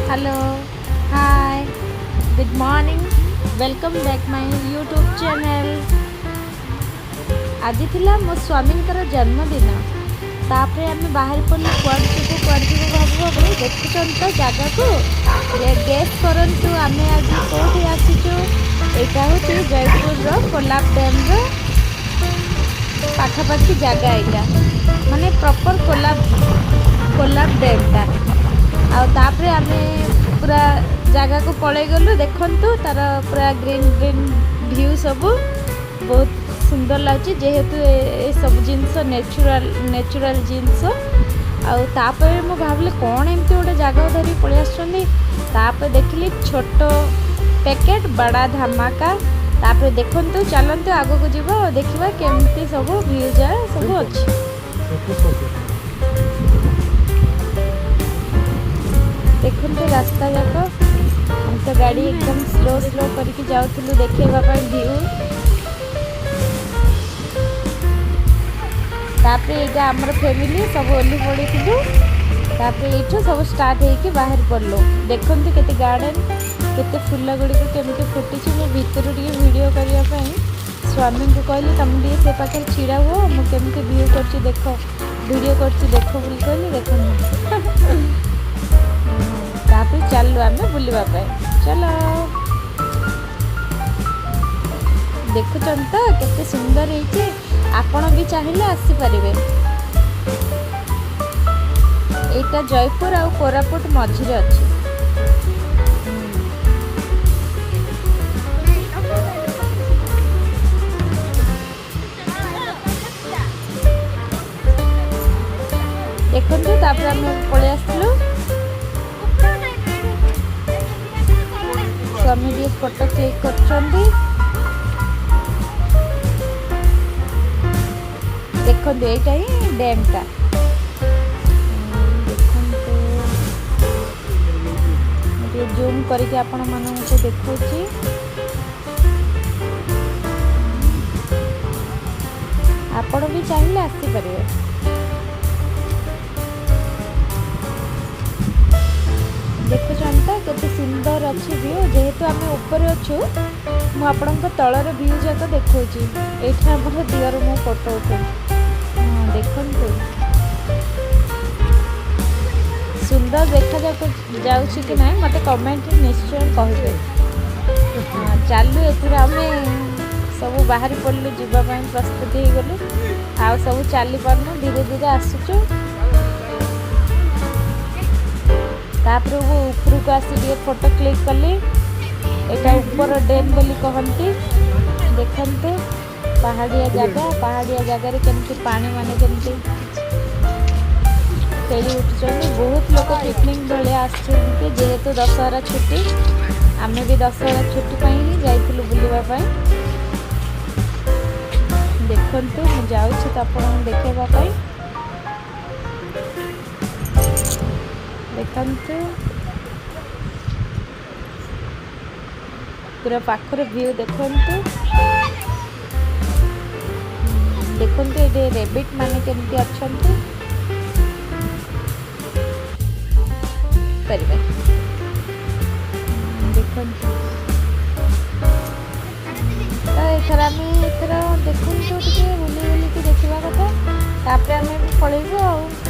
Hello hi good morning welcome back my YouTube channel. आज थिला मो स्वामींकर जन्मदिन तापर आम बाहर पड़े कुआड़ भाबू भाबू देखुन तो जगह को गेस करंतु आम आज कौटी आसीचु। यहाँ हूँ जयपुर कोलाब डैम पाखापाखि जगह यहाँ माने प्रॉपर कोलाब डैमटा आउे आम पूरा जगह को पलि गलु देखु तार पूरा ग्रीन ग्रीन व्यू सब बहुत सुंदर लगे जेहेतु ये सब जिनस नेचुरल जिनस आउे मु भाविली कौन एमती गोटे जगह धरी पलि आसपर देखिली छोट पैकेट बड़ा धमाका तापर देखु चलते आग को जीव देखा केमती सब व्यू जाए सब अच्छी देखते रास्ता जाक हम तो गाड़ी एकदम स्लो करके जाऊँ देखेवाई व्यू तापर यहाँ आमर फैमिली सब ओली पड़ी तापर ये सब स्टार्ट होगी बाहर पड़लु देखते केते गार्डन केते फूल गुड़िक केमती फुटी मो भितर वीडियो करने स्वामी को कहली तुम टे से पाखे छिड़ा हुआ मुझे व्यू कर देख वीडियो कर देख बोली कहली देख तापर चलू आम बुलवा चलो देखुन तो केते सुंदर है आपण भी चाहिए आसीपारे। यहाँ जयपुर आ कोरापुट मझिरे अच्छी देखु तापर आम पलि आसलु स्वामी भी फोटो क्लिक कर देखो यहाँ ही डैमटा देखो जूम करके आपण मानक देखुची आपण भी चाहिए आसीपारे। देखुन तो केते सुंदर अच्छी व्यू जेहेतु आम ऊपर अच्छु मुझे तलर व्यू जाक देखा ये आम दियर मो फोटो उठे देखु सुंदर देखा जाऊँ कि ना मत कमेंट निश्चय कहे। चलू ए सब बाहर पड़लु जावाई प्रस्तुत हो गलु आ सब चली पारनु धीरे धीरे आसुचु तापर वो ऊपर को आसी फोटो क्लिक कली यहाँ ऊपर डैम बोली कहती देखते पहाड़िया जगह केमती पानी माने केमती खेली उठुंट बहुत लोग पिकनिक भाई आसुँच जेहेतु दशहरा छुट्टी आम भी दशहरा छुट्टी ही जाइलु बुलवाई देखु मुझे तो आपको देखेवाई देखते पूरा पाखर व्यू देखु ये रेबिट माने केमती अच्छा देखु तो एथर आम एथर देखु बुली बुलिकी देखा कथा तापर आम पलैबू आ